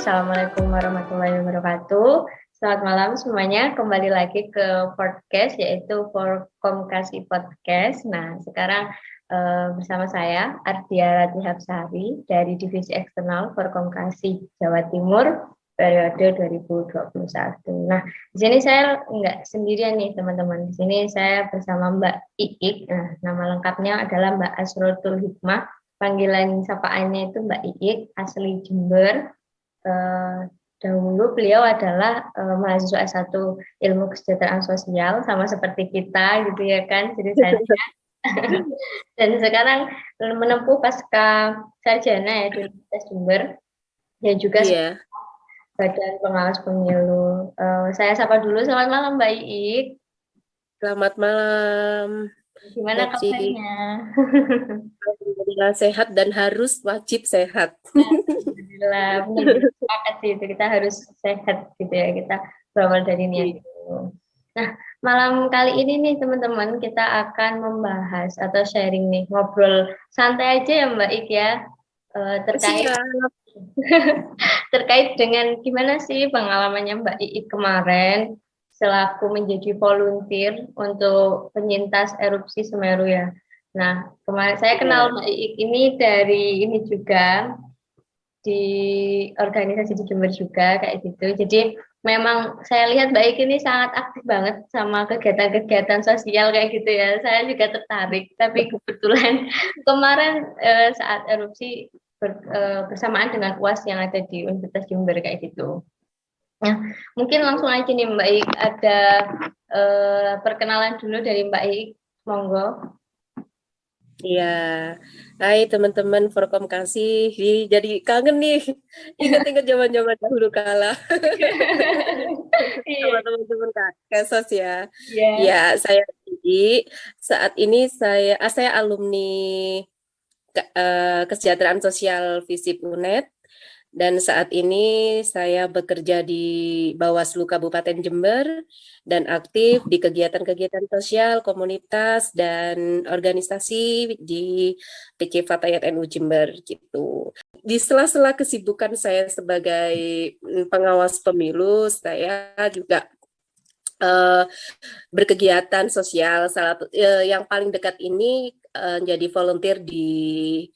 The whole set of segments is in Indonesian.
Assalamualaikum warahmatullahi wabarakatuh. Selamat malam semuanya, kembali lagi ke podcast yaitu Forkomkasi Podcast. Nah, sekarang bersama saya Ardia Ratihapsari dari Divisi Eksternal Forkomkasi Jawa Timur periode 2021. Nah, di sini saya nggak sendirian nih teman-teman. Di sini saya bersama Mbak Iik. Nah, nama lengkapnya adalah Mbak Asrotul Hikmah. Panggilan sapaannya itu Mbak Iik, asli Jember. Dahulu beliau adalah mahasiswa S1 Ilmu Kesejahteraan Sosial, sama seperti kita gitu ya kan ceritanya. Dan sekarang menempuh pasca sarjana ya di Universitas Jember dan juga Badan Pengawas Pemilu. Saya sapa dulu, selamat malam Mbak Iik. Selamat malam. Gimana kabarnya? Alhamdulillah sehat dan harus wajib sehat. Alhamdulillah, benar sepakat sih itu, kita harus sehat gitu ya, kita berawal dari niat itu. Nah, malam kali ini nih teman-teman, kita akan membahas atau sharing nih, ngobrol santai aja ya Mbak Ik ya, terkait dengan gimana sih pengalamannya Mbak Ik kemarin selaku menjadi volunteer untuk penyintas erupsi Semeru ya. Nah, kemarin saya kenal Mbak Ik ini dari ini juga, di organisasi di Jember juga kayak gitu. Jadi memang saya lihat Mbak Ik ini sangat aktif banget sama kegiatan-kegiatan sosial kayak gitu ya. Saya juga tertarik. Tapi kebetulan kemarin saat erupsi bersamaan dengan UAS yang ada di Universitas Jember kayak gitu. Nah, mungkin langsung aja nih Mbak Ik, ada perkenalan dulu dari Mbak Ik. Monggo. Iya, hai teman-teman Forkomkasi, jadi kangen nih, ingat-ingat zaman-zaman dahulu kala sama teman-teman Kesos ya. Ya, saya saat ini saya alumni Kesejahteraan Sosial FISIP UNED. Dan saat ini saya bekerja di Bawaslu Kabupaten Jember dan aktif di kegiatan-kegiatan sosial, komunitas, dan organisasi di PC Fatayat NU Jember gitu. Di sela-sela kesibukan saya sebagai pengawas pemilu, saya juga berkegiatan sosial. Yang paling dekat ini jadi volunteer di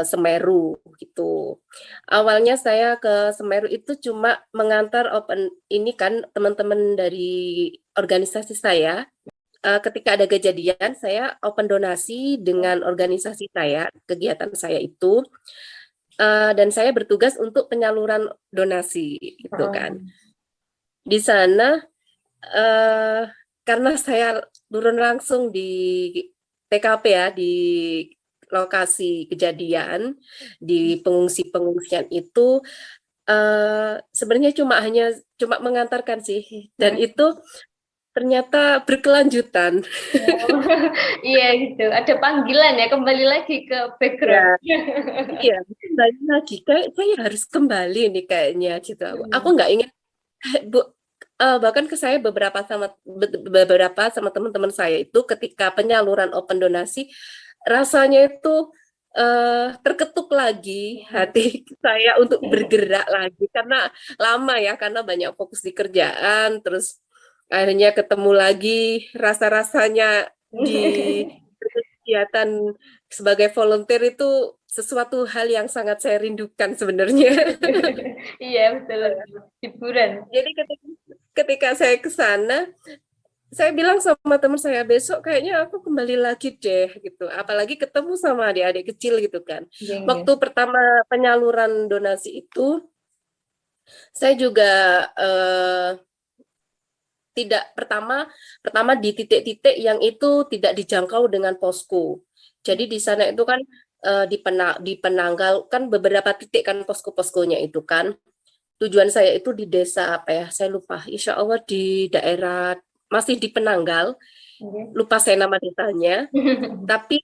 Semeru gitu. Awalnya saya ke Semeru itu cuma mengantar ini kan teman-teman dari organisasi saya. Ketika ada kejadian, saya open donasi dengan organisasi saya, kegiatan saya itu, dan saya bertugas untuk penyaluran donasi gitu kan. Di sana karena saya turun langsung di TKP ya, di lokasi kejadian di pengungsian itu sebenarnya cuma mengantarkan sih, dan itu ternyata berkelanjutan. Iya gitu, ada panggilan ya, kembali lagi ke background. Iya, kembali lagi kayak saya harus kembali nih kayaknya gitu. Aku nggak ingin bahkan ke saya beberapa sama teman-teman saya itu ketika penyaluran open donasi, rasanya itu terketuk lagi hati saya untuk bergerak lagi karena lama ya, karena banyak fokus di kerjaan, terus akhirnya ketemu lagi rasa-rasanya di kegiatan sebagai volunteer itu sesuatu hal yang sangat saya rindukan sebenarnya. Iya betul, hiburan. Jadi ketika saya ke sana, saya bilang sama teman saya, besok kayaknya aku kembali lagi deh gitu. Apalagi ketemu sama adik-adik kecil gitu kan. Waktu pertama penyaluran donasi itu, saya juga tidak pertama di titik-titik yang itu tidak dijangkau dengan posko. Jadi di sana itu kan di Penanggal kan beberapa titik kan posko-poskonya itu kan. Tujuan saya itu di desa apa ya? Saya lupa. Insya Allah di daerah masih di Penanggal. Lupa saya nama desanya. Tapi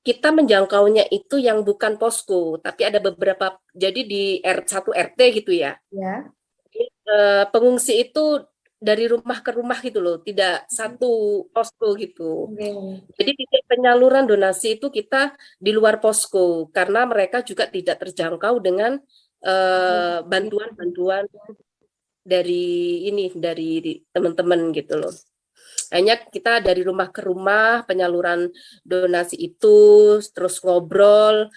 kita menjangkaunya itu yang bukan posko, tapi ada beberapa. Jadi di R1 RT gitu ya. Pengungsi itu dari rumah ke rumah gitu loh, tidak satu posko gitu. Jadi titik penyaluran donasi itu kita di luar posko karena mereka juga tidak terjangkau dengan bantuan-bantuan dari teman-teman gitu loh. Hanya kita dari rumah ke rumah penyaluran donasi itu, terus ngobrol,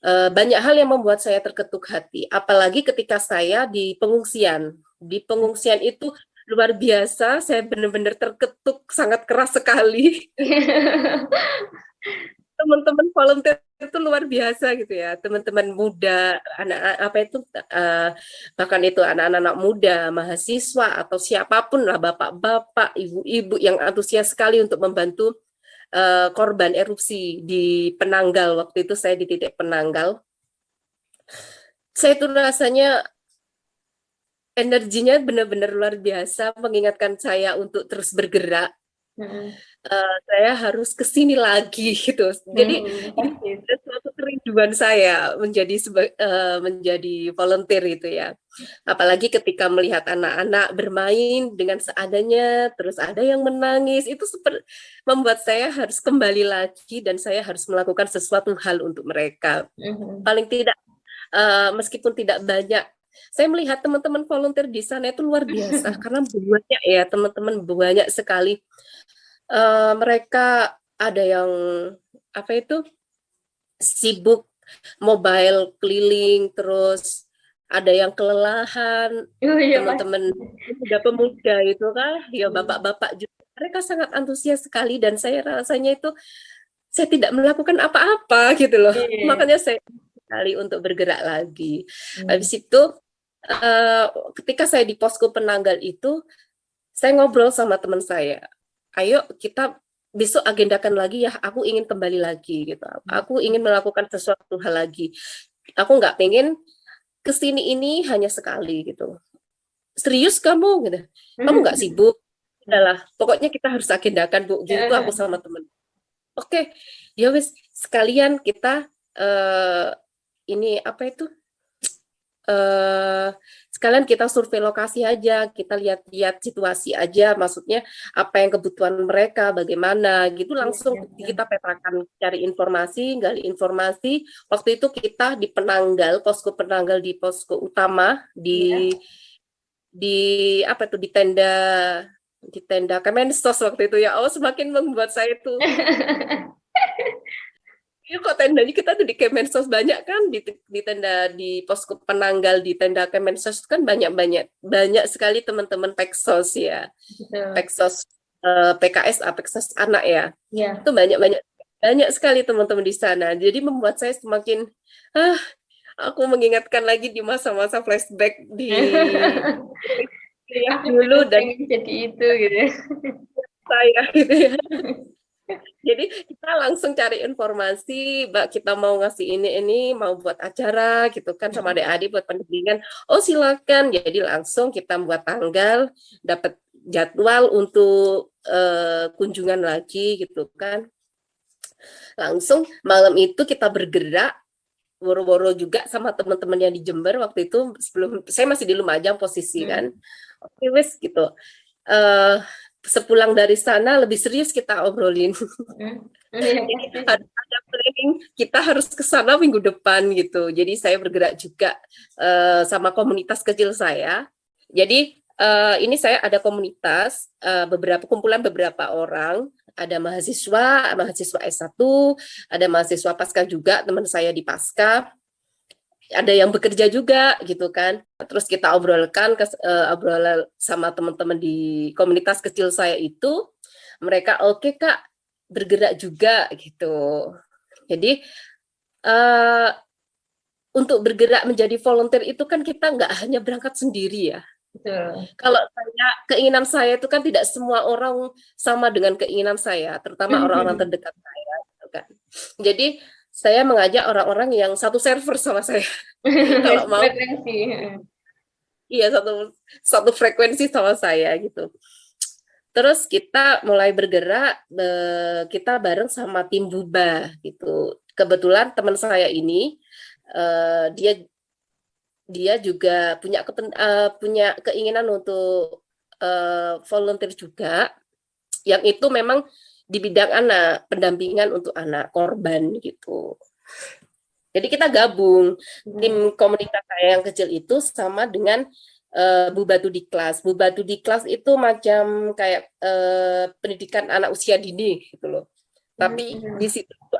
banyak hal yang membuat saya terketuk hati. Apalagi ketika saya di pengungsian. Di pengungsian itu luar biasa, saya benar-benar terketuk sangat keras sekali. Teman-teman volunteer itu luar biasa gitu ya, teman-teman muda, anak apa itu bahkan itu anak-anak muda, mahasiswa atau siapapun lah, bapak-bapak, ibu-ibu yang antusias sekali untuk membantu korban erupsi di Penanggal. Waktu itu saya di titik Penanggal. Saya tuh rasanya energinya benar-benar luar biasa, mengingatkan saya untuk terus bergerak. Saya harus ke sini lagi gitu. Jadi ini suatu kerinduan saya menjadi volunteer gitu ya. Apalagi ketika melihat anak-anak bermain dengan seadanya, terus ada yang menangis, itu membuat saya harus kembali lagi dan saya harus melakukan sesuatu hal untuk mereka. Paling tidak meskipun tidak banyak. Saya melihat teman-teman volunteer di sana itu luar biasa karena banyak ya teman-teman, banyak sekali. Mereka ada yang apa itu sibuk mobile keliling, terus ada yang kelelahan, teman-teman pemuda itu kan, ya bapak-bapak juga, mereka sangat antusias sekali dan saya rasanya itu saya tidak melakukan apa-apa gitu loh, makanya saya sekali untuk bergerak lagi. Habis itu ketika saya di posko Penanggal itu, saya ngobrol sama teman saya, ayo kita besok agendakan lagi ya, aku ingin kembali lagi gitu, aku ingin melakukan sesuatu hal lagi, aku nggak pengen kesini ini hanya sekali gitu. Serius kamu gitu, kamu nggak sibuk? Udahlah, pokoknya kita harus agendakan Bu, gitu aku sama temen. Oke, ya wis sekalian kita ini apa itu sekalian kita survei lokasi aja, kita lihat-lihat situasi aja, maksudnya apa yang kebutuhan mereka, bagaimana gitu, langsung kita petakan, cari informasi, gali informasi. Waktu itu kita di Penanggal, posko Penanggal di posko utama di apa tuh di tenda Kemensos waktu itu ya. Oh, semakin membuat saya itu ya kok tendanya kita tuh di Kemensos banyak kan, di tenda di posko Penanggal, di tenda Kemensos kan banyak sekali teman-teman Peksos ya. Peksos PKS Peksos anak ya. Itu banyak sekali teman-teman di sana. Jadi membuat saya semakin aku mengingatkan lagi di masa-masa flashback di dulu dan jadi itu gitu. Saya gitu ya. Jadi kita langsung cari informasi, Mbak, kita mau ngasih ini mau buat acara gitu kan sama adik-adik buat pendampingan. Oh silakan. Jadi langsung kita buat tanggal, dapat jadwal untuk kunjungan lagi gitu kan. Langsung malam itu kita bergerak, woro-woro juga sama teman-teman yang di Jember waktu itu, sebelum saya masih di Lumajang posisi kan. Oke wes gitu. Sepulang dari sana lebih serius kita obrolin. Jadi ada planning, kita harus ke sana minggu depan gitu. Jadi saya bergerak juga sama komunitas kecil saya. Jadi ini saya ada komunitas, kumpulan beberapa orang, ada mahasiswa S1, ada mahasiswa Pasca juga, teman saya di Pasca, ada yang bekerja juga gitu kan. Terus kita obrolkan obrolan sama teman-teman di komunitas kecil saya itu, mereka oke Kak, bergerak juga gitu. Jadi untuk bergerak menjadi volunteer itu kan kita nggak hanya berangkat sendiri ya. Kalau keinginan saya itu kan tidak semua orang sama dengan keinginan saya, terutama orang-orang terdekat saya gitu kan. Jadi saya mengajak orang-orang yang satu server sama saya. Kalau mau iya satu frekuensi sama saya gitu. Terus kita mulai bergerak, kita bareng sama tim Buba gitu. Kebetulan teman saya ini dia juga punya keinginan untuk volunteer juga, yang itu memang di bidang anak, pendampingan untuk anak korban gitu. Jadi kita gabung tim komunitas saya yang kecil itu sama dengan Bubatu di kelas. Bubatu di kelas itu macam kayak pendidikan anak usia dini gitu loh. Tapi di situ tuh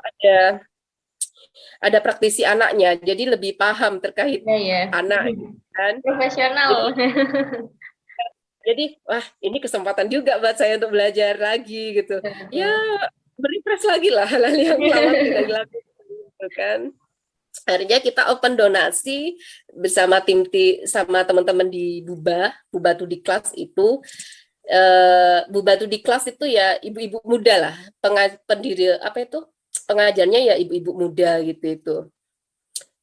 ada praktisi anaknya, jadi lebih paham terkait Ya, ya. anak kan. Profesional. Jadi wah ini kesempatan juga buat saya untuk belajar lagi gitu. Ya berefresh lagi lah hal-hal yang lama tidak dilakukan gitu kan. Akhirnya kita open donasi bersama sama teman-teman di Bubatu di kelas itu. Bubatu di kelas itu ya ibu-ibu muda lah, pendiri apa itu pengajarnya ya ibu-ibu muda gitu itu.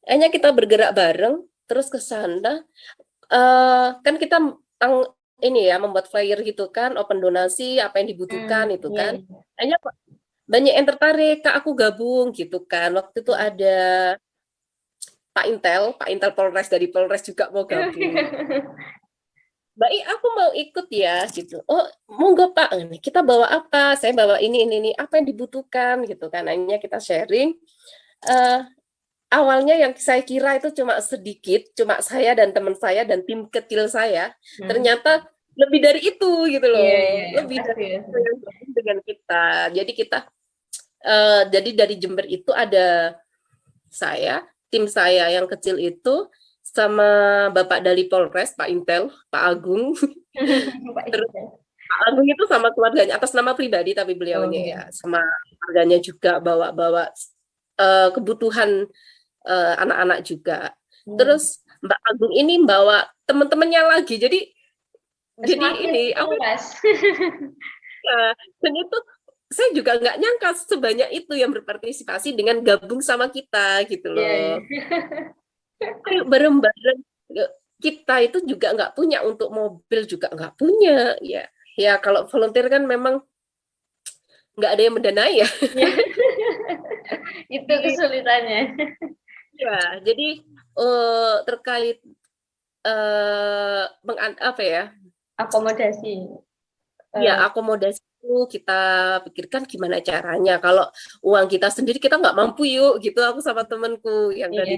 Akhirnya kita bergerak bareng terus ke sana. Kan kita ini ya membuat flyer gitu kan, open donasi apa yang dibutuhkan itu Iya, kan. iya. Akhirnya banyak yang tertarik, Kak aku gabung gitu kan. Waktu itu ada Pak Intel Polres dari Polres juga mau gabung. Baik, aku mau ikut ya gitu. Oh, monggo Pak, kita bawa apa? Saya bawa ini, apa yang dibutuhkan gitu kan. Akhirnya kita sharing. Eh, Awalnya yang saya kira itu cuma sedikit, cuma saya dan teman saya dan tim kecil saya. Ternyata lebih dari itu gitu Iya, loh. iya, Lebih pasti dari ya. itu yang gabung dengan kita. Jadi dari Jember itu ada tim saya yang kecil itu sama Bapak dari Polres, Pak Intel, Pak Agung. Pak Terus Ida. Pak Agung itu sama keluarganya atas nama pribadi tapi Oh, beliaunya ya iya. sama keluarganya juga bawa-bawa kebutuhan anak-anak juga. Terus Mbak Agung ini bawa teman-temannya lagi. Jadi Semakin ini apa luas. ya, dan itu saya juga nggak nyangka sebanyak itu yang berpartisipasi dengan gabung sama kita gitu Iya, iya. loh. Ayo bareng-bareng. Kita itu juga nggak punya untuk mobil juga nggak punya ya. Ya kalau volunteer kan memang nggak ada yang mendanai ya. Iya. Itu kesulitannya. Jadi terkait apa ya? Akomodasi. Ya, akomodasi itu kita pikirkan gimana caranya. Kalau uang kita sendiri kita nggak mampu yuk, gitu. Aku sama temanku yang Iya. dari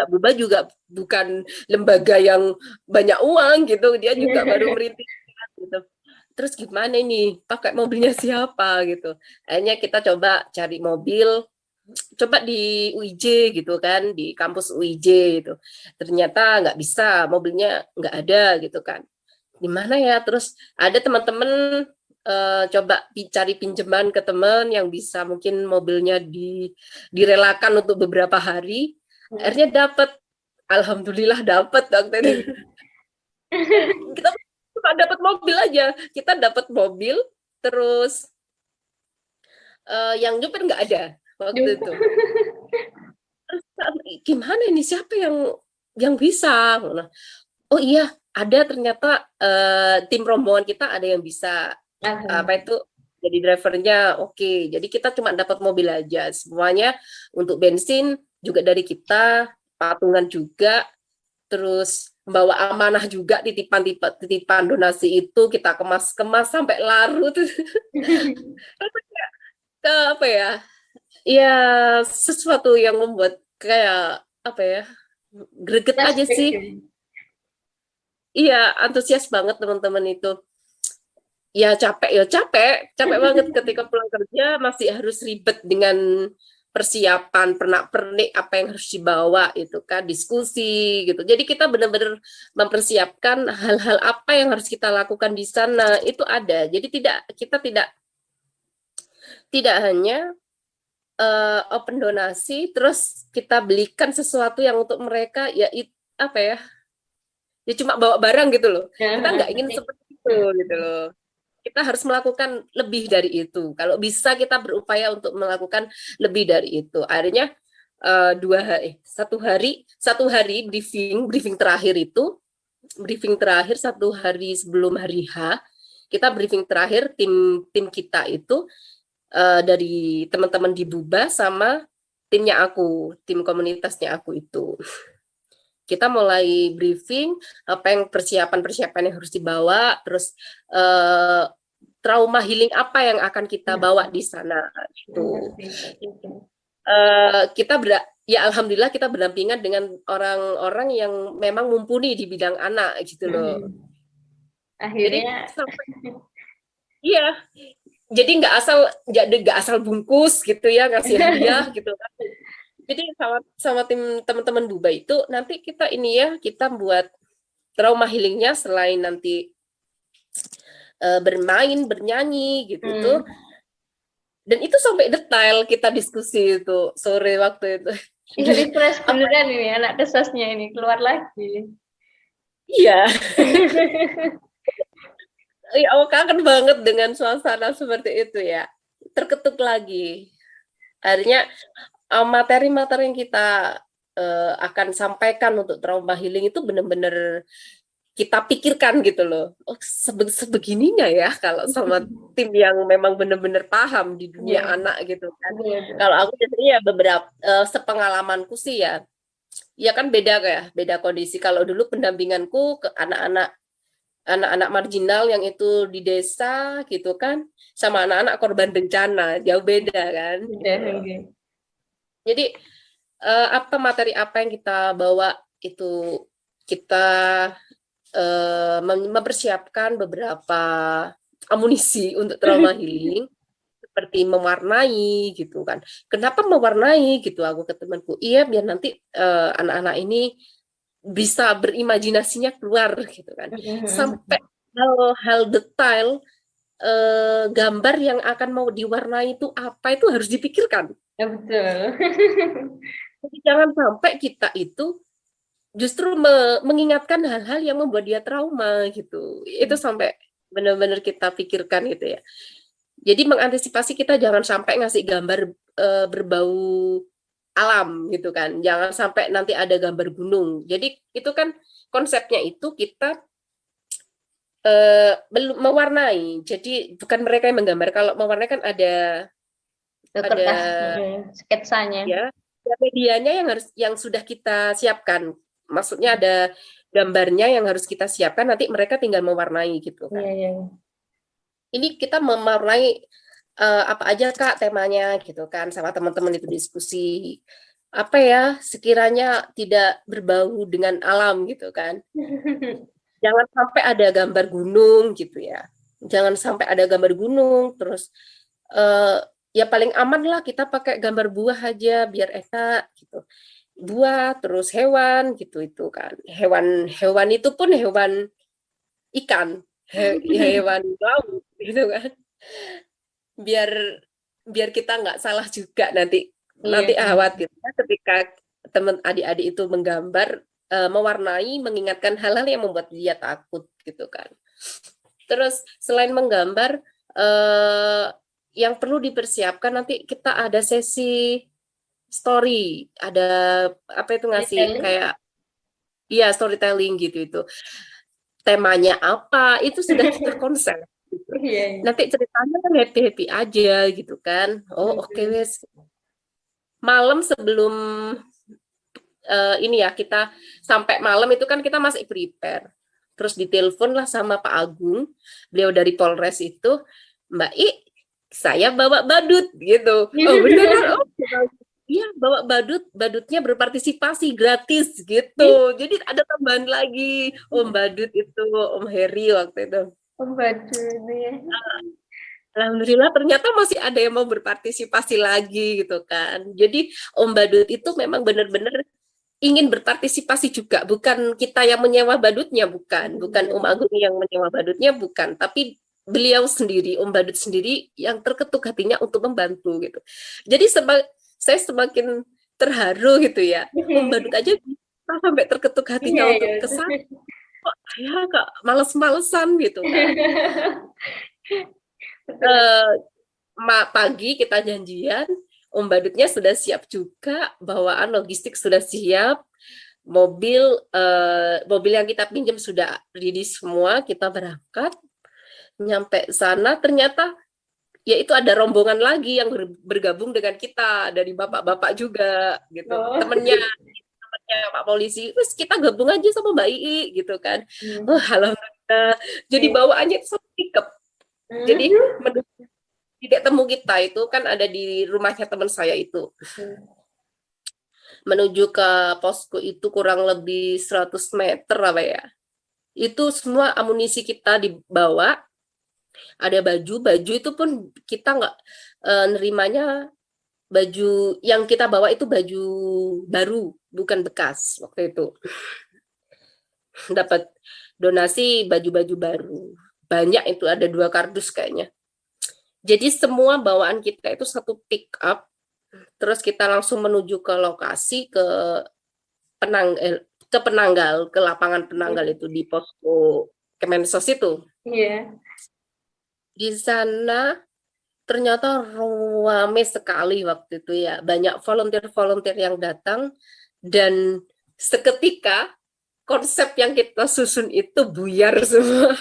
Buba juga bukan lembaga yang banyak uang gitu. Dia juga baru merintis gitu. Terus gimana ini? Pakai mobilnya siapa gitu. Akhirnya kita coba cari mobil, coba di UIJ gitu kan, di kampus UIJ gitu. Ternyata nggak bisa, mobilnya nggak ada gitu kan. Di mana ya? Terus ada teman-teman coba cari pinjaman ke teman yang bisa mungkin mobilnya direlakan untuk beberapa hari. Akhirnya dapat, alhamdulillah dapat waktu itu. Kita cuma dapat mobil aja. Kita dapat mobil, terus yang nyupir nggak ada waktu itu. Terus gimana ini? Siapa yang bisa? Oh iya, ada ternyata tim rombongan kita ada yang bisa apa itu jadi drivernya. Oke, jadi kita cuma dapat mobil aja. Semuanya untuk bensin juga dari kita, patungan juga, terus membawa amanah juga titipan donasi itu kita kemas-kemas sampai larut. Ke apa ya? Ya sesuatu yang membuat kayak apa ya? Greget aja Flashback sih. gitu. Iya, antusias banget teman-teman itu. Ya capek banget ketika pulang kerja masih harus ribet dengan persiapan pernak-pernik apa yang harus dibawa itu kan diskusi gitu. Jadi kita benar-benar mempersiapkan hal-hal apa yang harus kita lakukan di sana itu ada. Jadi kita tidak hanya open donasi terus kita belikan sesuatu yang untuk mereka ya apa ya? Ya cuma bawa barang gitu loh. Kita nggak ingin seperti itu gitu loh. Kita harus melakukan lebih dari itu. Kalau bisa kita berupaya untuk melakukan lebih dari itu. Akhirnya satu hari briefing terakhir itu briefing terakhir satu hari sebelum hari H kita briefing terakhir tim kita itu dari teman-teman di Buba sama tim komunitasnya aku itu kita mulai briefing apa yang persiapan yang harus dibawa terus eh, trauma healing apa yang akan kita bawa di sana itu kita ya alhamdulillah kita berdampingan dengan orang-orang yang memang mumpuni di bidang anak gitu loh. Jadi Akhirnya, sampai iya, jadi nggak asal bungkus gitu ya ngasih hadiah gitu kan. Jadi sama sama tim teman-teman Buba itu nanti kita ini ya kita buat trauma healingnya selain nanti bermain bernyanyi gitu tuh, hmm, dan itu sampai detail kita diskusi itu sore waktu itu. ya refresh Apa beneran ini anak desasnya ini keluar lagi. iya, ya aku kangen banget dengan suasana seperti itu ya, terketuk lagi akhirnya materi-materi yang kita akan sampaikan untuk trauma healing itu benar-benar kita pikirkan gitu loh. Oh, sebegininya ya kalau sama tim yang memang benar-benar paham di dunia Iya, anak gitu kan. betul. Kalau aku biasanya ya beberapa sepengalamanku sih ya, ya kan beda kondisi. Kalau dulu pendampinganku ke anak-anak marginal yang itu di desa gitu kan, sama anak-anak korban bencana jauh beda kan Udah, gitu. oke. Jadi apa materi apa yang kita bawa itu kita mempersiapkan beberapa amunisi untuk trauma healing seperti mewarnai gitu kan. Kenapa mewarnai gitu aku ke temanku? Iya biar nanti anak-anak ini bisa berimajinasinya keluar gitu kan. Sampai hal-hal detail gambar yang akan mau diwarnai itu apa itu harus dipikirkan. Ya, betul. Jadi jangan sampai kita itu justru mengingatkan hal-hal yang membuat dia trauma gitu. Itu sampai benar-benar kita pikirkan gitu ya. Jadi mengantisipasi kita jangan sampai ngasih gambar berbau alam gitu kan. Jangan sampai nanti ada gambar gunung. Jadi itu kan konsepnya itu kita belum mewarnai. Jadi bukan mereka yang menggambar. Kalau mewarnai kan ada Kertas, sketsanya. ya medianya yang sudah kita siapkan. Maksudnya ada gambarnya yang harus kita siapkan, nanti mereka tinggal mewarnai gitu Iya, kan. iya. Ini kita mewarnai apa aja Kak temanya gitu kan, sama teman-teman itu diskusi. Apa ya, sekiranya tidak berbau dengan alam gitu kan. Jangan sampai ada gambar gunung gitu ya. Jangan sampai ada gambar gunung, terus ya paling aman lah kita pakai gambar buah aja biar enak gitu. Buah terus hewan gitu itu kan, hewan itu pun hewan ikan, hewan laut gitu kan, biar biar kita nggak salah juga nanti Iya, nanti khawatirnya ketika teman adik-adik itu menggambar mewarnai mengingatkan hal-hal yang membuat dia takut gitu kan. Terus selain menggambar yang perlu dipersiapkan nanti kita ada sesi story, ada apa itu ngasih storytelling. kayak iya storytelling gitu itu. Temanya apa itu sudah kita konsep. Gitu. Iya, iya. Nanti ceritanya kan happy-happy aja gitu kan. Oh oke wes. Malam sebelum ini ya kita sampai malam itu kan kita masih prepare. Terus ditelepon lah sama Pak Agung, beliau dari Polres itu, Mbak I, saya bawa badut gitu. Oh beneran? Oh iya bawa badutnya berpartisipasi gratis gitu. Jadi ada tambahan lagi, Om Badut itu, Om Heri waktu itu. Pembantu itu ya. Alhamdulillah ternyata masih ada yang mau berpartisipasi lagi gitu kan. Jadi Om Badut itu memang benar-benar ingin berpartisipasi juga, bukan kita yang menyewa badutnya, bukan Om Agung yang menyewa badutnya, bukan, tapi beliau sendiri, Om Badut sendiri yang terketuk hatinya untuk membantu gitu. Jadi saya semakin terharu gitu ya, Om Badut aja bisa sampai terketuk Iya, hatinya iya. untuk kesana, kok saya kok males-malesan gitu kan. Betul. Pagi kita janjian, Om Badutnya sudah siap juga, bawaan logistik sudah siap, mobil yang kita pinjam sudah ready semua, kita berangkat, nyampe sana ternyata ya itu ada rombongan lagi yang bergabung dengan kita dari bapak-bapak juga gitu, Oh. temennya Pak Polisi, terus kita gabung aja sama Mbak Ii gitu kan. Oh, alhamdulillah. Jadi Iya. bawaannya itu satu pickup. Jadi titik temu kita itu kan ada di rumahnya teman saya itu. menuju ke posko itu kurang lebih 100 meter apa ya. Itu semua amunisi kita dibawa, ada baju itu pun kita nggak nerimanya baju yang kita bawa itu baju baru, bukan bekas waktu itu. Dapat donasi baju-baju baru. Banyak itu, ada 2 kardus kayaknya. Jadi semua bawaan kita itu satu pick up, terus kita langsung menuju ke lokasi, ke Penanggal, ke lapangan Penanggal itu di posko Kemensos itu. Iya. Di sana ternyata ramai sekali waktu itu ya, banyak volunteer-volunteer yang datang, dan seketika konsep yang kita susun itu buyar semua.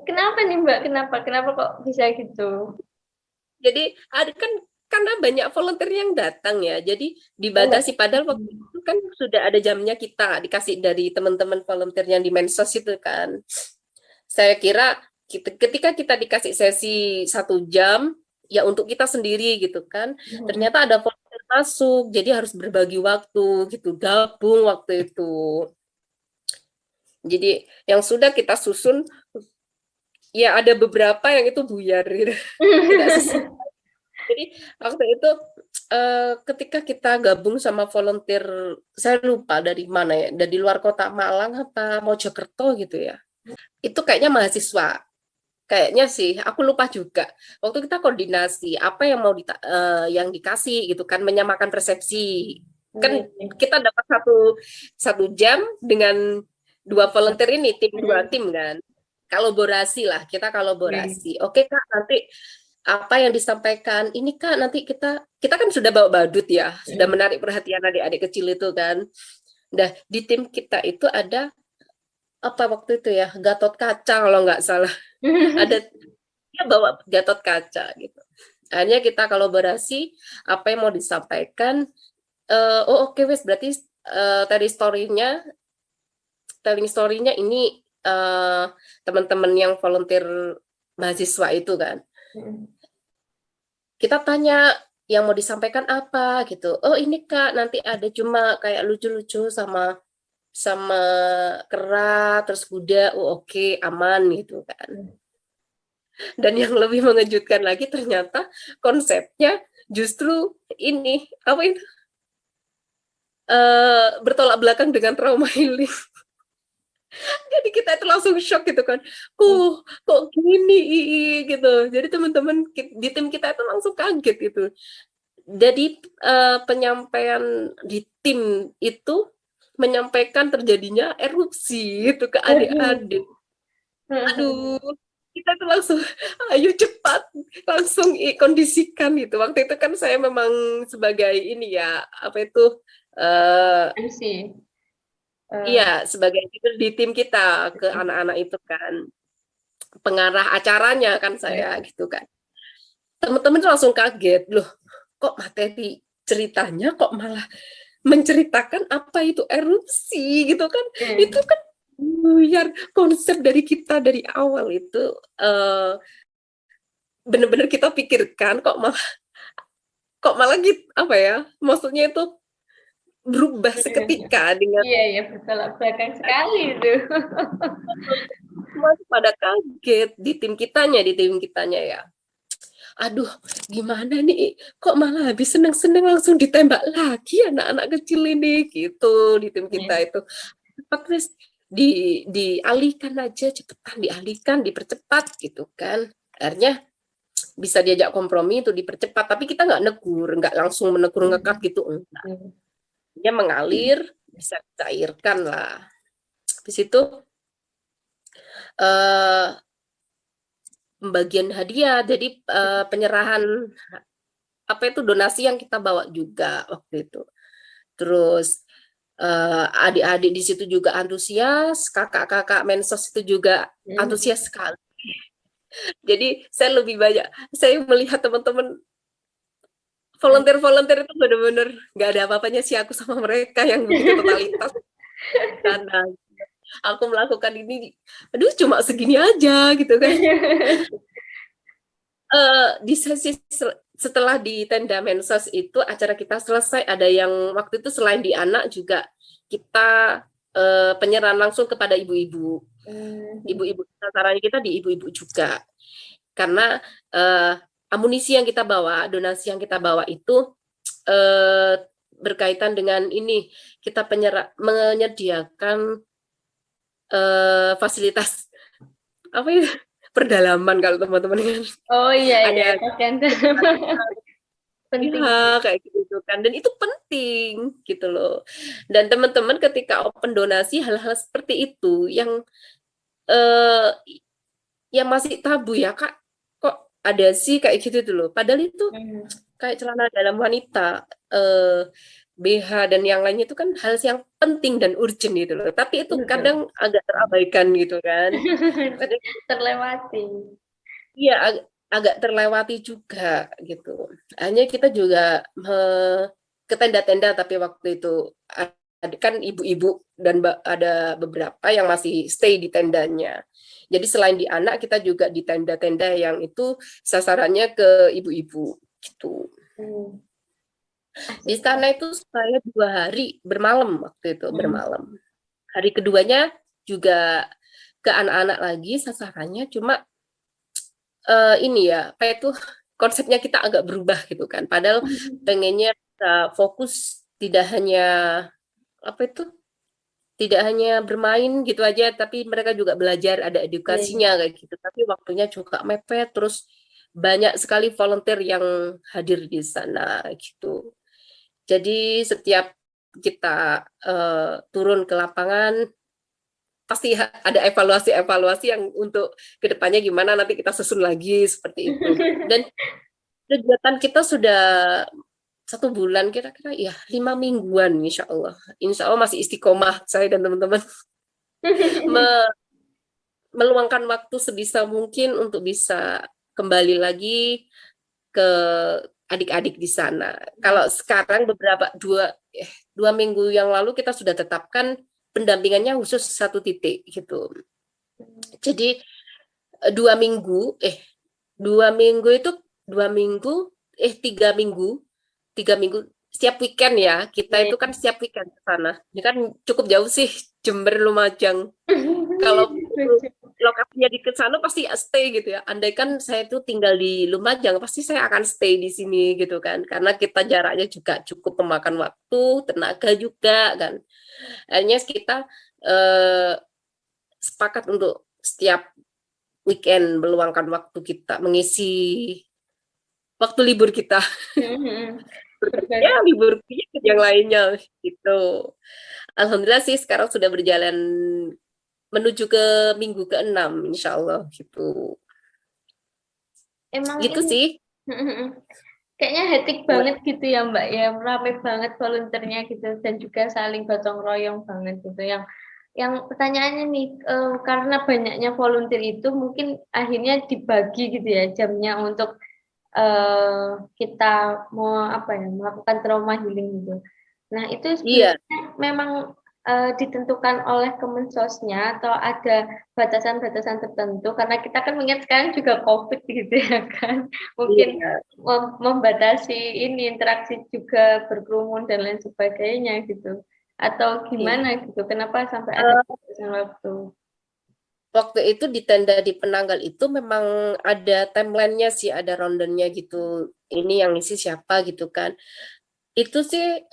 Kenapa nih Mbak? Kenapa kok bisa gitu? Jadi ada kan karena banyak volunteer yang datang ya, jadi dibatasi. Padahal waktu itu kan sudah ada jamnya, kita dikasih dari teman-teman volunteer yang di Mensos itu kan. Saya kira ketika kita dikasih sesi 1 jam ya untuk kita sendiri gitu kan, ternyata ada volunteer masuk, jadi harus berbagi waktu gitu, gabung waktu itu. Jadi yang sudah kita susun ya ada beberapa yang itu buyar gitu. Tidak sesuai. Jadi waktu itu ketika kita gabung sama volunteer, saya lupa dari mana ya, dari luar kota Malang apa Mojokerto gitu ya. Itu kayaknya mahasiswa. Kayaknya sih, aku lupa juga. Waktu kita koordinasi, apa yang mau yang dikasih gitu kan, menyamakan persepsi. Kan kita dapat satu jam dengan 2 volunteer ini, 2 tim kan. Kolaborasi lah, kita kolaborasi. Oke Kak, nanti apa yang disampaikan ini Kak, nanti kita kan sudah bawa badut ya, sudah menarik perhatian adik-adik kecil itu kan. Nah, di tim kita itu ada apa waktu itu ya, Gatot Kaca kalau nggak salah. Ada dia bawa Gatot Kaca gitu. Akhirnya kita kolaborasi apa yang mau disampaikan. Oh oke wes, berarti telling story-nya ini teman-teman yang volunteer mahasiswa itu kan. Kita tanya yang mau disampaikan apa gitu. Oh ini Kak, nanti ada cuma kayak lucu-lucu sama kera terus kuda. Oh oke, aman gitu kan. Dan yang lebih mengejutkan lagi ternyata konsepnya justru ini apa itu bertolak belakang dengan trauma healing. Jadi kita itu langsung shock gitu kan, kok gini gitu. Jadi teman-teman di tim kita itu langsung kaget gitu. Jadi penyampaian di tim itu menyampaikan terjadinya erupsi itu ke adik-adik. Aduh, kita tuh langsung, ayo cepat, langsung kondisikan gitu. Waktu itu kan saya memang sebagai ini ya, apa itu, iya sebagai leader di tim kita ke anak-anak itu kan, pengarah acaranya kan saya gitu kan. Teman-teman langsung kaget, loh kok materi ceritanya kok malah menceritakan apa itu erupsi gitu kan. Itu kan buyar konsep dari kita dari awal itu benar-benar kita pikirkan kok malah gitu, apa ya, maksudnya itu berubah seketika dengan iya bertolak belakang sekali itu. Semua pada kaget di tim kitanya ya. Aduh, gimana nih? Kok malah habis seneng-seneng langsung ditembak lagi anak-anak kecil ini gitu di tim kita itu. Chris dialihkan aja, cepetan dialihkan, dipercepat gitu kan. Akhirnya bisa diajak kompromi untuk dipercepat, tapi kita nggak negur, nggak langsung menegur ngekat gitu, enggak. Dia mengalir, bisa cairkan lah. Habis itu pembagian hadiah, jadi penyerahan apa itu donasi yang kita bawa juga waktu itu. Terus adik-adik di situ juga antusias, kakak-kakak Mensos itu juga antusias sekali. Jadi saya lebih banyak, saya melihat teman-teman volunteer itu benar-benar nggak ada apa-apanya sih aku sama mereka yang begitu totalitas. Karena aku melakukan ini, aduh cuma segini aja gitu kan. Di sesi setelah di tenda Mensos itu acara kita selesai, ada yang waktu itu selain di anak juga kita penyerahan langsung kepada ibu-ibu. Ibu-ibu, sasarannya kita di ibu-ibu juga. Karena amunisi yang kita bawa, donasi yang kita bawa itu berkaitan dengan ini, kita menyediakan fasilitas apa ya, perdalaman kalau teman-teman kan Oh iya iya, ada pakaian penting. ya kayak gitu kan, dan itu penting gitu loh. Dan teman-teman ketika open donasi hal-hal seperti itu eh, yang masih tabu ya Kak, kok ada sih kayak gitu tuh loh. Padahal itu kayak celana dalam wanita, BH dan yang lainnya itu kan hal yang penting dan urgent gitu loh. Tapi itu Betul. kadang agak terabaikan gitu kan. Kadang Terlewati. iya agak terlewati juga gitu. Hanya kita juga ke tenda-tenda, tapi waktu itu ada kan ibu-ibu dan ada beberapa yang masih stay di tendanya. Jadi selain di anak, kita juga di tenda-tenda yang itu sasarannya ke ibu-ibu gitu. Di Asik. sana itu saya 2 hari bermalam waktu itu bermalam. Hari keduanya juga ke anak-anak lagi sasarannya, cuma ini ya kayak itu konsepnya kita agak berubah gitu kan. Padahal pengennya kita fokus tidak hanya apa itu tidak hanya bermain gitu aja, tapi mereka juga belajar, ada Iya, iya. edukasinya kayak gitu. Tapi waktunya juga mepet, terus banyak sekali volunteer yang hadir di sana gitu. Jadi setiap kita turun ke lapangan pasti ada evaluasi-evaluasi yang untuk kedepannya gimana nanti kita susun lagi seperti itu. Dan kegiatan kita sudah 1 bulan kira-kira ya 5 mingguan insya Allah masih istiqomah saya dan teman-teman meluangkan waktu sebisa mungkin untuk bisa kembali lagi ke adik-adik di sana. Kalau sekarang beberapa 2 minggu yang lalu kita sudah tetapkan pendampingannya khusus 1 titik gitu. Jadi 2 minggu 2 minggu itu 2 minggu 3 minggu 3 minggu setiap weekend ya, kita Iya, itu kan setiap weekend ke sana. Ini kan cukup jauh sih, Jember Lumajang. Kalau iya. lokasinya di sana pasti stay gitu ya. Andaikan saya itu tinggal di Lumajang, pasti saya akan stay di sini gitu kan. Karena kita jaraknya juga cukup memakan waktu, tenaga juga kan. Akhirnya kita eh, sepakat untuk setiap weekend meluangkan waktu kita, mengisi waktu libur kita. Ya, Berbagi. libur sedikit yang lainnya gitu. Alhamdulillah sih sekarang sudah berjalan menuju ke minggu ke-6 insya Allah gitu. Emang Gitu ini sih. kayaknya hektik banget Gimana? gitu ya Mbak ya, ramai banget volunteernya gitu dan juga saling gotong royong banget gitu. Yang pertanyaannya nih, karena banyaknya volunteer itu mungkin akhirnya dibagi gitu ya jamnya untuk kita mau apa ya melakukan trauma healing gitu. Nah itu Iya, sebenarnya memang ditentukan oleh Kemensosnya atau ada batasan-batasan tertentu karena kita kan mengingat sekarang juga COVID gitu ya kan, mungkin iya. membatasi ini interaksi juga berkerumun dan lain sebagainya gitu. Atau Iya. gimana gitu? Kenapa sampai ada Eh, batasan waktu? waktu itu di tenda di Penanggal itu memang ada timelinenya sih, ada rondennya gitu. Ini yang isi siapa gitu kan. Itu sih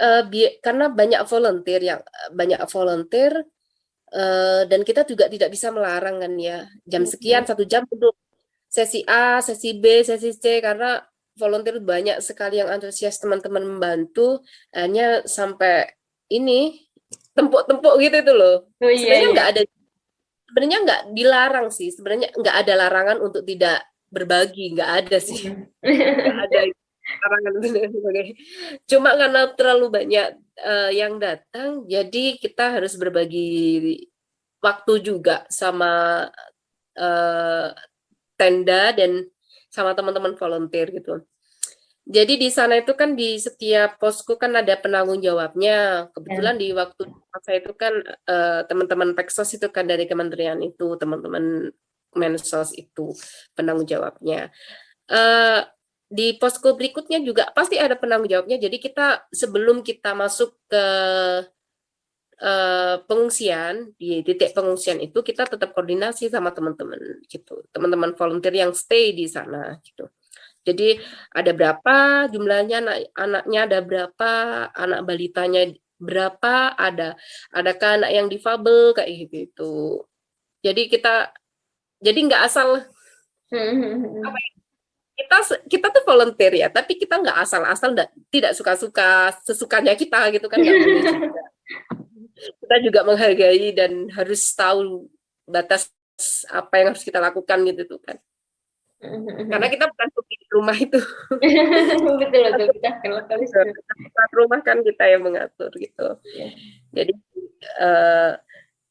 karena banyak volunteer dan kita juga tidak bisa melarang kan ya. Jam sekian 1 jam untuk sesi A, sesi B, sesi C karena volunteer banyak sekali yang antusias teman-teman membantu hanya sampai ini tempuk-tempuk gitu itu loh. Oh iya Sebenarnya iya. nggak ada sebenarnya nggak dilarang sih. Sebenarnya nggak ada larangan untuk tidak berbagi, nggak ada sih. Nggak ada larangan dan sebagainya. Cuma karena terlalu banyak yang datang, jadi kita harus berbagi waktu juga sama eh, tenda dan sama teman-teman volunteer gitu. Jadi di sana itu kan di setiap posko kan ada penanggung jawabnya. Kebetulan Ya. di waktu saya itu kan teman-teman Peksos itu kan dari kementerian itu, teman-teman Mensos itu penanggung jawabnya. di posko berikutnya juga pasti ada penanggung jawabnya. Jadi kita sebelum kita masuk ke pengungsian, di titik pengungsian itu kita tetap koordinasi sama teman-teman gitu, teman-teman volunteer yang stay di sana gitu. Jadi ada berapa jumlahnya, anaknya ada berapa, anak balitanya berapa, adakah anak yang difabel kayak gitu. Jadi jadi nggak asal apa ya, kita tuh volunteer ya, tapi kita nggak asal-asal tidak suka-suka sesukanya kita gitu kan, nggak boleh juga. Kita juga menghargai dan harus tahu batas apa yang harus kita lakukan gitu tuh kan. Karena kita bukan pemilik rumah itu. Betul betul, kita lokalisir. Rumah kan kita yang mengatur gitu. Ya. Jadi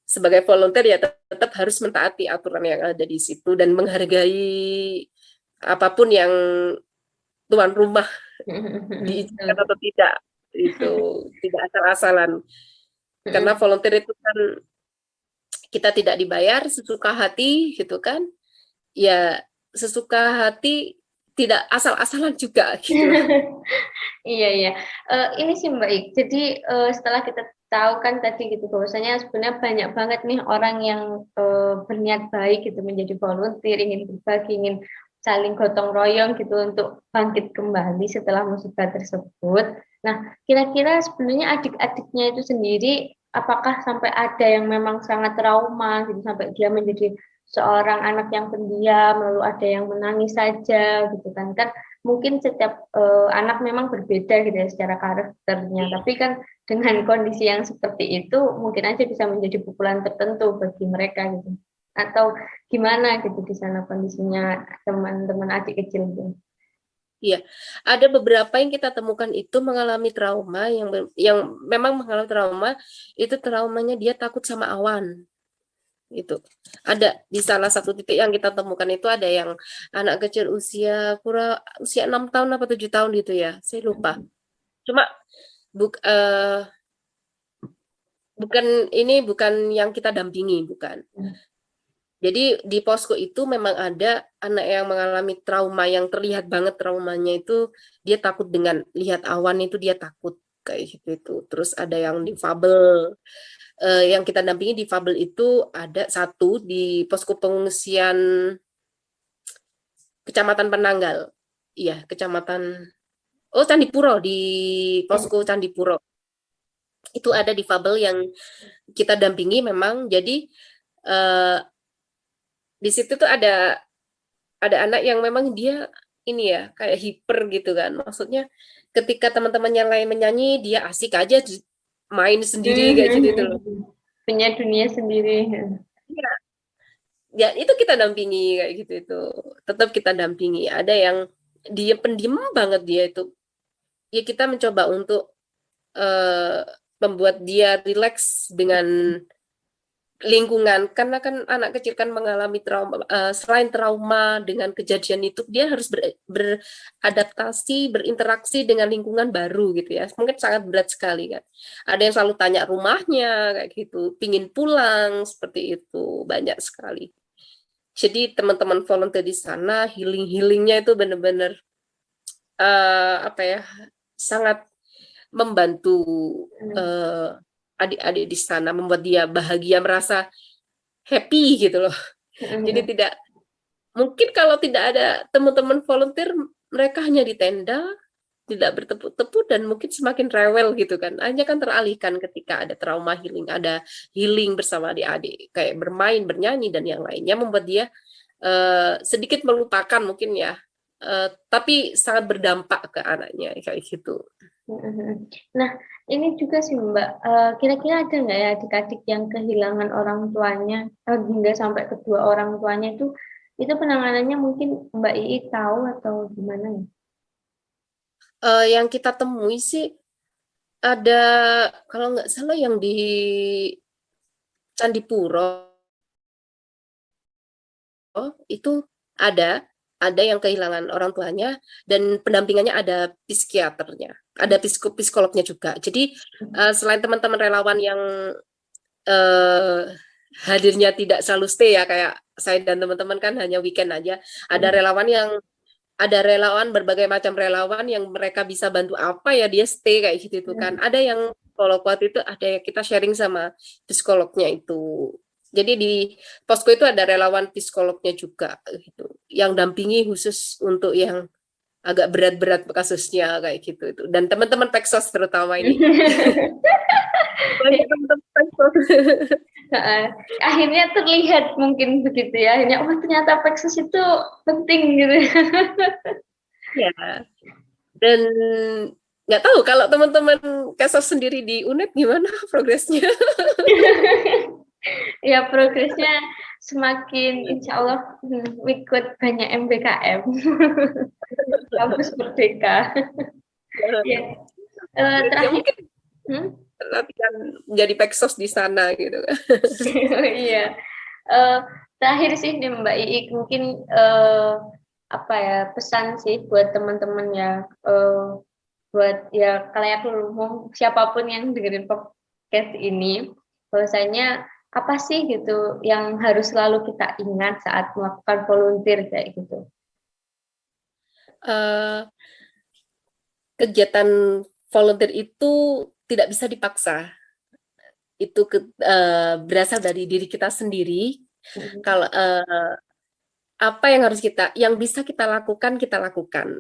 sebagai volunteer ya tetap harus mentaati aturan yang ada di situ dan menghargai apapun yang tuan rumah diizinkan atau tidak, itu tidak asal-asalan. Karena volunteer itu kan kita tidak dibayar, sesuka hati gitu kan, ya sesuka hati, tidak asal-asalan juga gitu. Iya iya. Ini sih Mbak Ik. Jadi setelah kita tahu kan tadi gitu bahwasanya sebenarnya banyak banget nih orang yang berniat baik gitu menjadi volunteer, ingin berbagi, ingin saling gotong royong gitu untuk bangkit kembali setelah musibah tersebut. Nah, kira-kira sebenarnya adik-adiknya itu sendiri apakah sampai ada yang memang sangat trauma gitu sampai dia menjadi seorang anak yang pendiam, lalu ada yang menangis saja gitu kan mungkin setiap anak memang berbeda gitu ya secara karakternya, tapi kan dengan kondisi yang seperti itu mungkin aja bisa menjadi pukulan tertentu bagi mereka gitu. Atau gimana gitu di sana kondisinya teman-teman adik kecil gitu. Iya, ada beberapa yang kita temukan itu mengalami trauma yang memang mengalami trauma, itu traumanya dia takut sama awan. Itu ada di salah satu titik yang kita temukan itu ada yang anak kecil usia 6 tahun apa 7 tahun gitu ya, saya lupa. Cuma bukan yang kita dampingi, bukan. Jadi di posko itu memang ada anak yang mengalami trauma yang terlihat banget traumanya itu, dia takut dengan lihat awan itu, dia takut kayak gitu itu. Terus ada yang difabel, yang kita dampingi difabel itu ada satu di posko pengungsian Kecamatan Penanggal. Iya, Candipuro, di posko Candipuro. Itu ada difabel yang kita dampingi memang. Jadi di situ tuh ada anak yang memang dia ini ya kayak hiper gitu kan, maksudnya ketika teman-teman yang lain menyanyi dia asik aja main sendiri kayak gitu itu loh, punya dunia sendiri. ya, ya itu kita dampingi kayak gitu itu, tetap kita dampingi. Ada yang dia pendiam banget, dia itu ya kita mencoba untuk membuat dia rileks dengan lingkungan, karena kan anak kecil kan mengalami trauma, selain trauma dengan kejadian itu dia harus beradaptasi, berinteraksi dengan lingkungan baru gitu ya, mungkin sangat berat sekali kan. Ada yang selalu tanya rumahnya kayak gitu, pingin pulang seperti itu, banyak sekali. Jadi teman-teman volunteer di sana healingnya itu benar-benar apa ya, sangat membantu adik-adik di sana, membuat dia bahagia, merasa happy gitu loh. Jadi mungkin kalau tidak ada teman-teman volunteer, mereka hanya di tenda, tidak bertepuk-tepuk dan mungkin semakin rewel gitu kan. Hanya kan teralihkan ketika ada trauma healing, ada healing bersama adik-adik, kayak bermain, bernyanyi dan yang lainnya, membuat dia sedikit melupakan mungkin ya, tapi sangat berdampak ke anaknya kayak gitu. Nah, ini juga sih Mbak, kira-kira ada nggak ya adik-adik yang kehilangan orang tuanya hingga sampai kedua orang tuanya itu penanganannya mungkin Mbak Ii tahu atau gimana ya? Yang kita temui sih ada, kalau nggak salah yang di Candipuro itu ada yang kehilangan orang tuanya dan pendampingannya ada psikiaternya, ada psikolognya juga. Jadi selain teman-teman relawan yang hadirnya tidak selalu stay ya, kayak saya dan teman-teman kan hanya weekend aja. Ada relawan yang ada relawan, berbagai macam relawan yang mereka bisa bantu apa ya dia stay kayak gitu itu kan. Ada yang psikolog waktu itu ada yang kita sharing sama psikolognya itu. Jadi di posko itu ada relawan psikolognya juga gitu, yang dampingi khusus untuk yang agak berat-berat kasusnya kayak gitu itu. Dan teman-teman Peksos terutama ini. Banyak teman-teman Peksos. Akhirnya terlihat mungkin begitu ya. Akhirnya, oh ternyata Peksos itu penting gitu. Ya. Dan nggak tahu kalau teman-teman Kesos sendiri di UNED gimana progresnya? Ya progresnya semakin insya Allah ikut banyak MBKM. Kampus Merdeka. Ya. Ya Terakhir, mungkin latihan jadi Peksos di sana gitu. iya. Terakhir sih nih Mbak Iik, mungkin apa ya pesan sih buat teman-teman ya, buat ya kalayak umum siapapun yang dengerin podcast ini, bahwasanya apa sih gitu yang harus selalu kita ingat saat melakukan volunteer kayak gitu. Kegiatan volunteer itu tidak bisa dipaksa. Itu berasal dari diri kita sendiri. Kalau apa yang bisa kita lakukan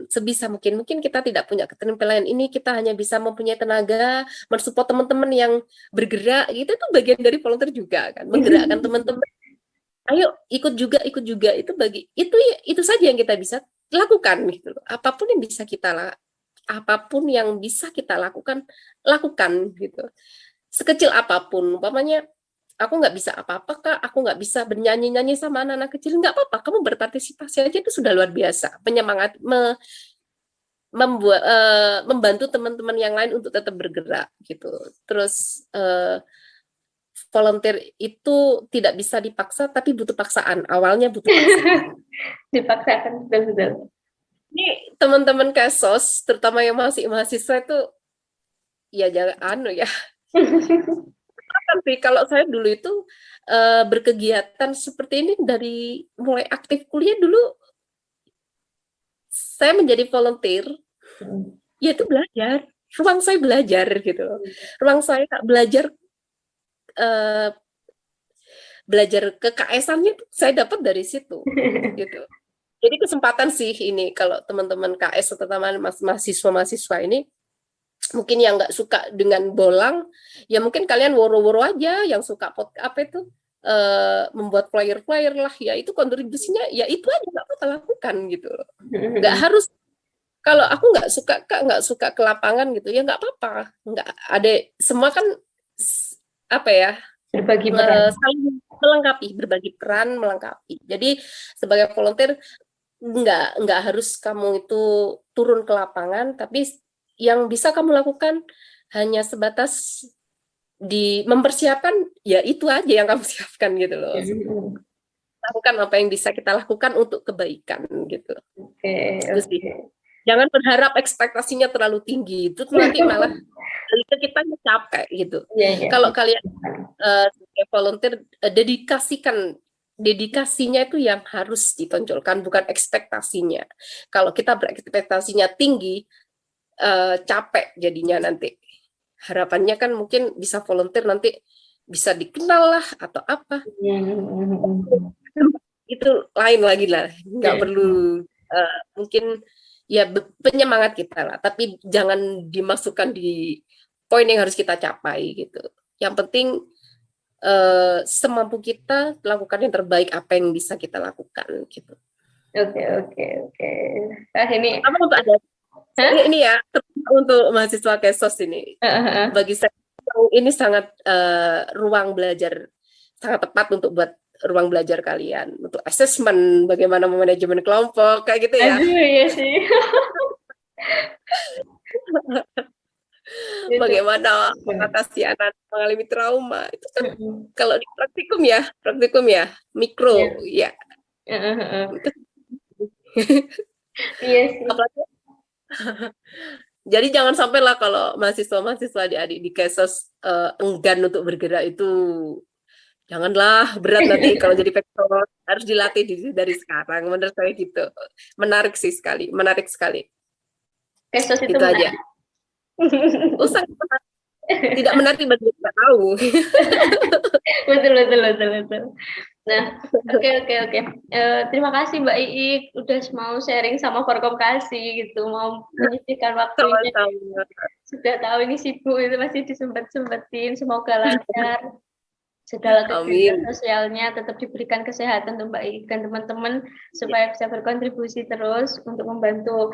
sebisa mungkin. Mungkin kita tidak punya keterampilan ini, kita hanya bisa mempunyai tenaga mensupport teman-teman yang bergerak gitu, itu bagian dari volunteer juga kan, menggerakkan teman-teman. Ayo ikut juga itu saja yang kita bisa lakukan gitu loh. Apapun yang bisa kita lakukan gitu. Sekecil apapun, umpamanya aku nggak bisa apa-apa kak, aku nggak bisa bernyanyi-nyanyi sama anak-anak kecil, nggak apa-apa, kamu berpartisipasi aja itu sudah luar biasa, penyemangat, membantu teman-teman yang lain untuk tetap bergerak gitu. Terus volunteer itu tidak bisa dipaksa, tapi butuh paksaan. Awalnya butuh paksaan. Dipaksakan betul-betul. Ini teman-teman Kesos, terutama yang masih mahasiswa itu, ya jangan ya. Tapi kalau saya dulu itu berkegiatan seperti ini dari mulai aktif kuliah dulu, saya menjadi volunteer, yaitu belajar. Ruang saya belajar gitu. Ruang saya belajar KS-annya saya dapat dari situ gitu. Jadi kesempatan sih ini kalau teman-teman KS atau teman mahasiswa ini mungkin yang nggak suka dengan bolang, ya mungkin kalian woro-woro aja, yang suka membuat flyer-flyer lah, ya itu kontribusinya, ya itu aja nggak apa-apa lakukan gitu. Nggak harus, kalau aku nggak suka ke lapangan gitu, ya nggak apa-apa, nggak ada, semua kan apa ya, Berbagi peran. saling berbagi peran, melengkapi. Jadi sebagai volunteer nggak harus kamu itu turun ke lapangan, tapi yang bisa kamu lakukan hanya sebatas mempersiapkan, ya itu aja yang kamu siapkan gitu loh. Lakukan apa yang bisa kita lakukan untuk kebaikan gitu. Oke. Jangan berharap ekspektasinya terlalu tinggi, itu nanti malah kita capek gitu. Kalau kalian sebagai volunteer, dedikasinya itu yang harus ditonjolkan, bukan ekspektasinya. Kalau kita berekspektasinya tinggi, capek jadinya nanti. Harapannya kan mungkin bisa volunteer nanti bisa dikenal lah atau apa. Itu lain lagi lah, nggak perlu mungkin ya penyemangat kita lah, tapi jangan dimasukkan di poin yang harus kita capai gitu. Yang penting semampu kita lakukan yang terbaik apa yang bisa kita lakukan gitu. Oke. Ini apa untuk ada ini ya untuk mahasiswa Kesos ini, bagi saya ini sangat ruang belajar sangat tepat untuk buat ruang belajar kalian untuk asesmen, bagaimana manajemen kelompok kayak gitu ya. Iya sih. Bagaimana mengatasi anak mengalami trauma itu kan kalau di praktikum ya mikro ya. Iya sih. Jadi jangan sampai lah kalau mahasiswa adik-adik di Kesos enggan untuk bergerak, itu janganlah, berat nanti kalau jadi pektor. harus dilatih dari sekarang. Menurut saya gitu. Menarik sekali. Kesos itu Itu aja. menarik. Oh, sangat menarik. Tidak menarik bagi yang tidak tahu. Betul, betul, betul, betul. Nah, oke. Terima kasih Mbak Iik udah mau sharing sama Forkom Kasih gitu, mau menyisihkan waktunya. Sama-sama. Sudah tahu ini sibuk itu masih disempet-sempetin. Semoga lancar segala kegiatan Amin. sosialnya, tetap diberikan kesehatan untuk Mbak Iik dan teman-teman supaya bisa berkontribusi terus untuk membantu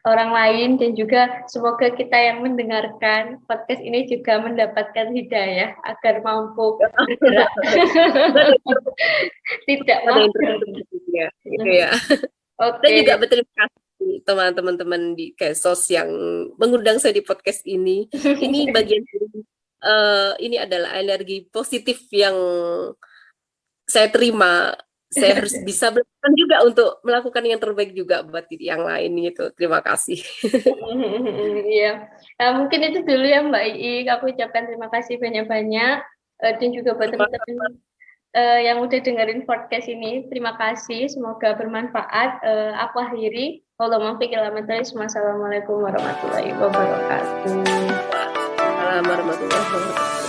orang lain, dan juga semoga kita yang mendengarkan podcast ini juga mendapatkan hidayah agar mampu bergerak. Tidak Ada yang mager. terkontribusinya, gitu ya. Dan Oke. juga berterima kasih teman-teman di Kesos yang mengundang saya di podcast ini. Ini bagian ini adalah energi positif yang saya terima. Saya harus bisa belajar juga untuk melakukan yang terbaik juga buat yang lain gitu. Terima kasih. Iya, mungkin itu dulu ya Mbak Iik. Aku ucapkan terima kasih banyak-banyak, dan juga buat teman-teman yang udah dengerin podcast ini. Terima kasih, semoga bermanfaat. Aku akhiri. Wassalamualaikum warahmatullahi wabarakatuh. Waalaikumsalam warahmatullahi wabarakatuh.